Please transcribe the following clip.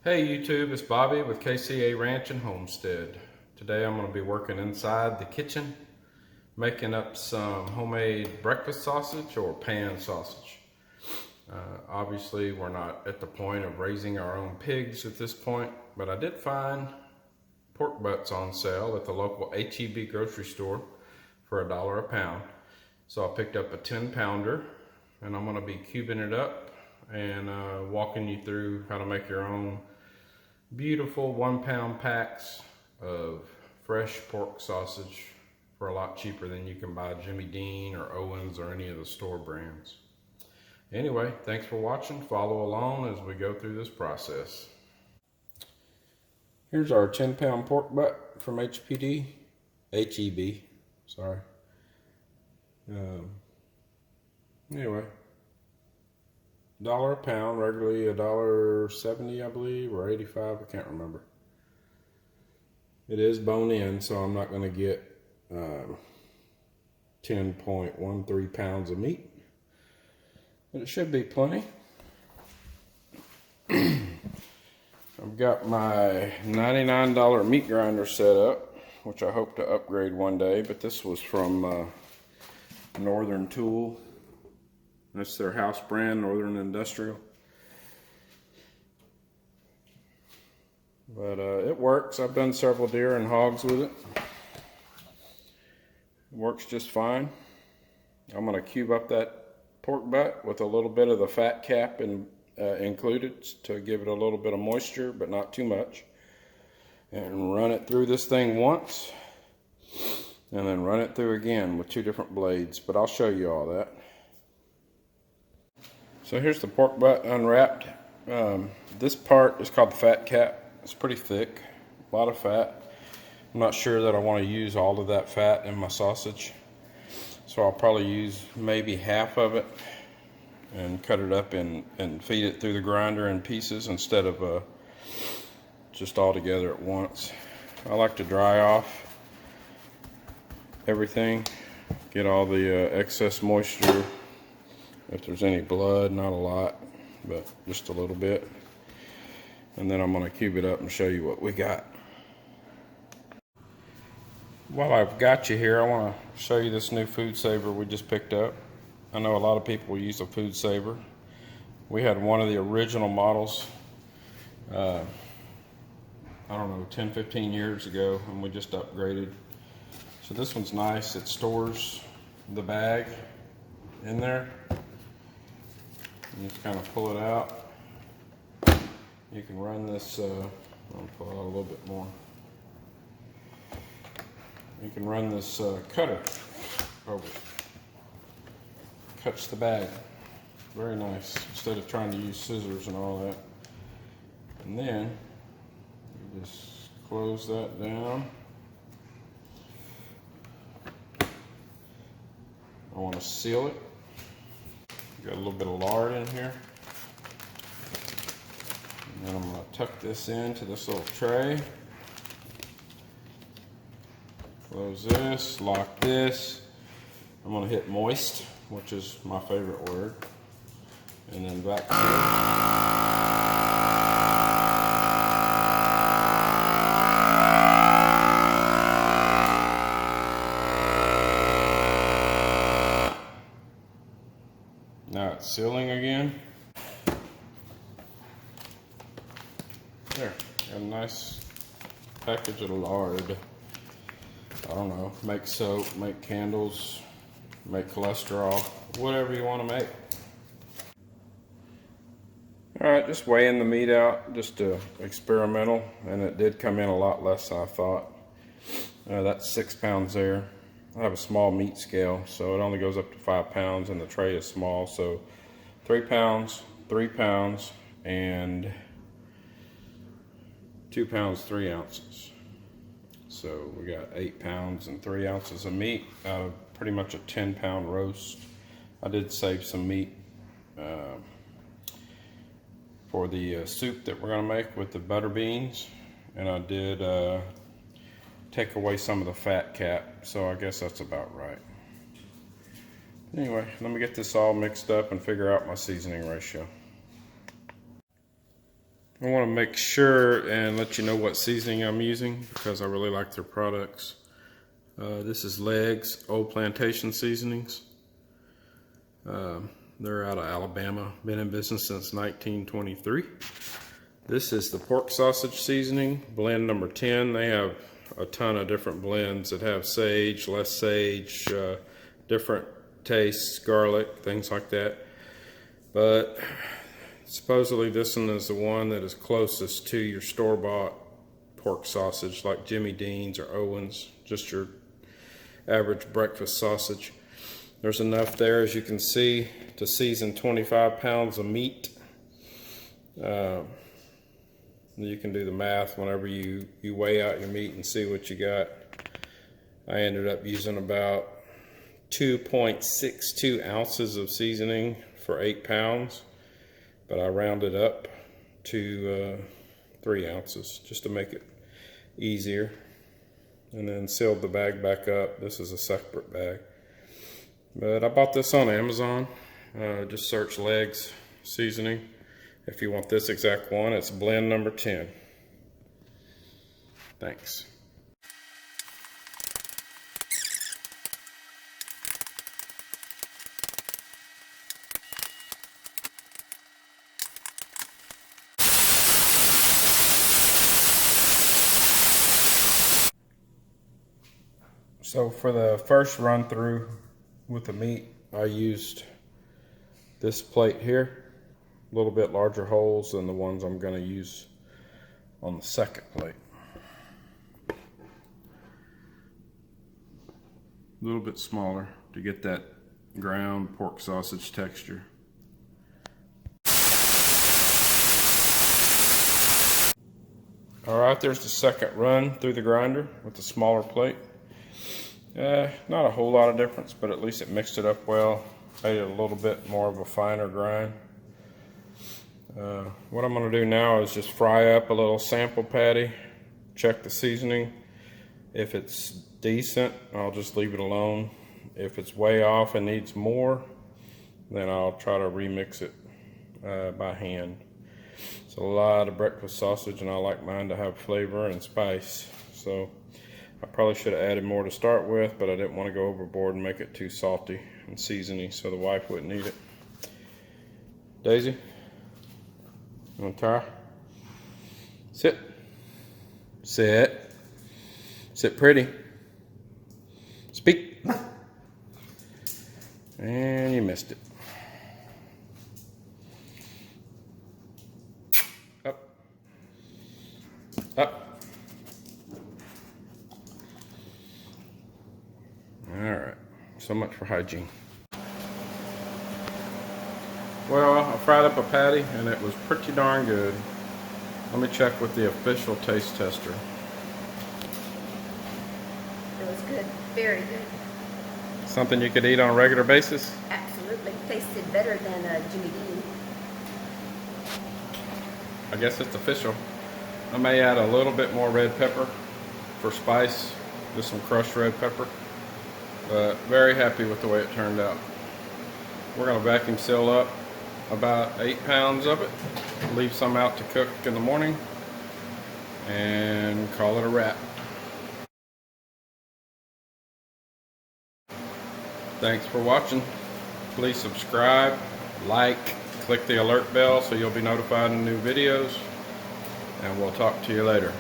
Hey YouTube, it's Bobby with KCA Ranch and Homestead. Today I'm going to be working inside the kitchen, making up some homemade breakfast sausage or pan sausage. Obviously we're not at the point of raising our own pigs at this point, but I did find pork butts on sale at the local HEB grocery store for $1 a pound. So I picked up a 10-pounder and I'm going to be cubing it up and walking you through how to make your own beautiful 1-pound packs of fresh pork sausage for a lot cheaper than you can buy Jimmy Dean or Owens or any of the store brands. Anyway, thanks for watching. Follow along as we go through this process. Here's our 10-pound pork butt from HEB, sorry. Anyway, $1 a pound, regularly $1.70 I believe, or 85, I can't remember. It is bone in, so I'm not going to get 10.13 pounds of meat, but it should be plenty. I've got my $99 meat grinder set up, which I hope to upgrade one day, but this was from Northern Tool. That's their house brand, Northern Industrial. But it works. I've done several deer and hogs with it. It works just fine. I'm going to cube up that pork butt with a little bit of the fat cap included to give it a little bit of moisture, but not too much. And run it through this thing once, and then run it through again with 2 different blades. But I'll show you all that. So here's the pork butt unwrapped. This part is called the fat cap. It's pretty thick, a lot of fat. I'm not sure that I want to use all of that fat in my sausage, so I'll probably use maybe half of it and cut it up and feed it through the grinder in pieces instead of just all together at once. I like to dry off everything, get all the excess moisture. If there's any blood, not a lot, but just a little bit. And then I'm going to cube it up and show you what we got. While I've got you here, I want to show you this new food saver we just picked up. I know a lot of people use a food saver. We had one of the original models, I don't know, 10-15 years ago, and we just upgraded. So this one's nice. It stores the bag in there. You just kind of pull it out. You can run this, I'll pull out a little bit more. You can run this cutter over. Cuts the bag. Very nice, instead of trying to use scissors and all that. And then, you just close that down. I want to seal it. Got a little bit of lard in here. And then I'm going to tuck this into this little tray. Close this, lock this. I'm going to hit moist, which is my favorite word. And then back Now it's sealing again. There, got a nice package of lard. I don't know, make soap, make candles, make cholesterol, whatever you want to make. Alright, just weighing the meat out, just experimental, and it did come in a lot less than I thought. That's 6 pounds there. I have a small meat scale, so it only goes up to 5 pounds, and the tray is small, so 3 pounds, 3 pounds, and 2 pounds 3 ounces. So we got 8 pounds and 3 ounces of meat out of pretty much a 10-pound roast. I did save some meat for the soup that we're going to make with the butter beans, and I did take away some of the fat cap, so I guess that's about right. Anyway, let me get this all mixed up and figure out my seasoning ratio. I want to make sure and let you know what seasoning I'm using because I really like their products. This is Legs Old Plantation Seasonings. They're out of Alabama, been in business since 1923. This is the pork sausage seasoning, blend number 10. They have a ton of different blends that have sage, less sage, different tastes, garlic, things like that. But supposedly this one is the one that is closest to your store-bought pork sausage like Jimmy Dean's or Owen's, just your average breakfast sausage. There's enough there, as you can see, to season 25 pounds of meat. You can do the math whenever you weigh out your meat and see what you got. I ended up using about 2.62 ounces of seasoning for 8 pounds, but I rounded up to 3 ounces just to make it easier, and then sealed the bag back up. This is a separate bag, but I bought this on Amazon. Just search Legs seasoning. If you want this exact one, it's blend number 10. Thanks. So for the first run through with the meat, I used this plate here. A little bit larger holes than the ones I'm going to use on the second plate. A little bit smaller to get that ground pork sausage texture. Alright, there's the second run through the grinder with the smaller plate. Not a whole lot of difference, but at least it mixed it up well. Made it a little bit more of a finer grind. What I'm going to do now is just fry up a little sample patty, check the seasoning. If it's decent, I'll just leave it alone. If it's way off and needs more, then I'll try to remix it by hand. It's a lot of breakfast sausage, and I like mine to have flavor and spice. So I probably should have added more to start with, but I didn't want to go overboard and make it too salty and seasony so the wife wouldn't eat it. Daisy? You want to try? Sit. Sit. Sit pretty. Speak. And you missed it. Up. Up. Alright. So much for hygiene. Well, I fried up a patty and it was pretty darn good. Let me check with the official taste tester. It was good, very good. Something you could eat on a regular basis? Absolutely. Tasted better than Jimmy Dean. I guess it's official. I may add a little bit more red pepper for spice, just some crushed red pepper. But very happy with the way it turned out. We're going to vacuum seal up about 8 pounds of it, leave some out to cook in the morning, and call it a wrap. Thanks for watching. Please subscribe, like, click the alert bell so you'll be notified of new videos, and we'll talk to you later.